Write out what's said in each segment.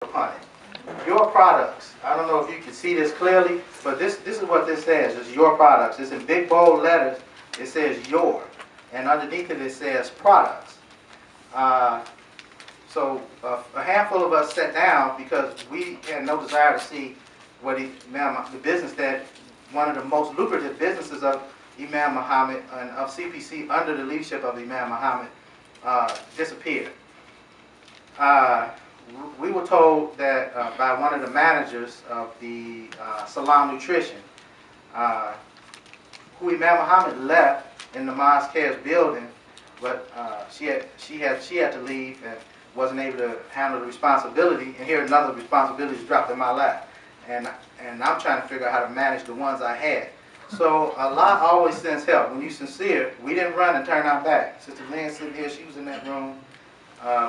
upon it. Your products. I don't know if you can see this clearly, but this is what this says. It's your products. It's in big bold letters. It says your. And underneath it, it says products. So a handful of us sat down because we had no desire to see what the business that one of the most lucrative businesses of Imam Mohammed and of CPC under the leadership of Imam Mohammed disappeared. We were told that by one of the managers of the Salam Nutrition, who Imam Mohammed left in the Mosque building, but she had to leave and wasn't able to handle the responsibility. And here another responsibility is dropped in my lap, and I'm trying to figure out how to manage the ones I had. So Allah always sends help. When you're sincere, we didn't run and turn our back. Sister Lynn sitting here, she was in that room.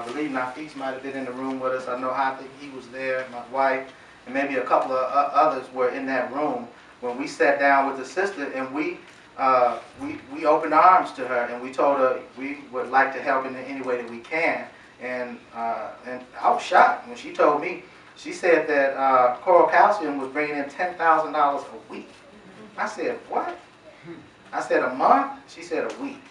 Believe Nafis might have been in the room with us. I know Hathi, he was there, my wife, and maybe a couple of others were in that room when we sat down with the sister, and we opened arms to her, and we told her we would like to help in any way that we can. And I was shocked when she told me. She said that Coral Calcium was bringing in $10,000 a week. I said, what? I said, a month? She said, a week.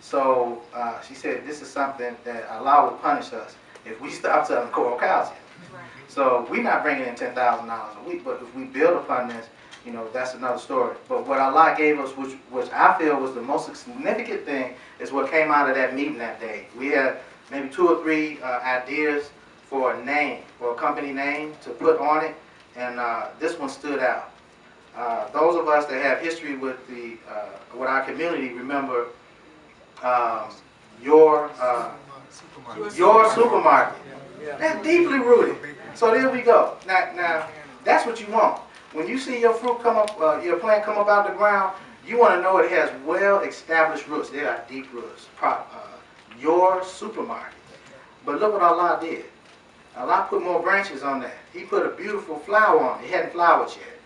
So she said, this is something that Allah will punish us if we stop selling Coral Calcium. Right. So we're not bringing in $10,000 a week, but if we build upon this, you know, that's another story. But what Allah gave us, which I feel was the most significant thing, is what came out of that meeting that day. We had maybe 2 or 3 ideas for a name, for a company name to put on it, and this one stood out. Those of us that have history with our community remember your supermarket. That's deeply rooted. So there we go. Now that's what you want. When you see your fruit come up, your plant come up out of the ground, you want to know it has well-established roots. They are deep roots. Your supermarket. But look what Allah did. Allah put more branches on that. He put a beautiful flower on it. It hadn't flowered yet.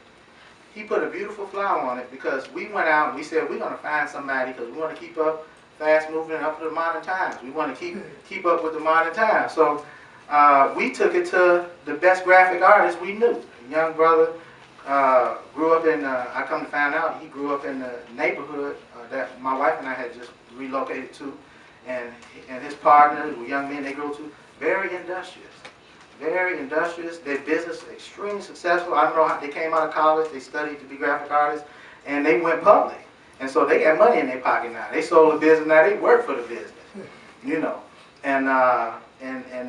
He put a beautiful flower on it because we went out and we said we're going to find somebody because we want to keep up fast moving and up to the modern times. We want to keep up with the modern times. So we took it to the best graphic artist we knew. A young brother grew up in, I come to find out, he grew up in the neighborhood that my wife and I had just relocated to. And his partners were young men they grew to. Very industrious. Very industrious. Their business extremely successful. I don't know how they came out of college. They studied to be graphic artists, and they went public. And so they got money in their pocket now. They sold the business now. They work for the business, you know. And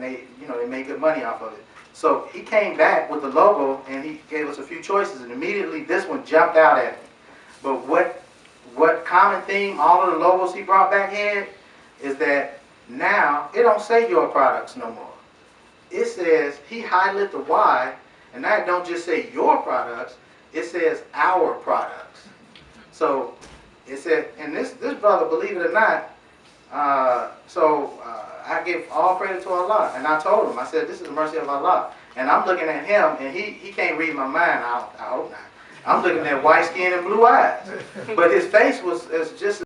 they, you know, they make good money off of it. So he came back with the logo, and he gave us a few choices, and immediately this one jumped out at me. But what common theme all of the logos he brought back had is that now it don't say your products no more. It says, he highlighted the Y, and that don't just say your products, it says our products. So it said, and this brother, believe it or not, I give all credit to Allah. And I told him, I said, this is the mercy of Allah. And I'm looking at him, and he can't read my mind, I hope not. I'm looking at white skin and blue eyes. But his face was just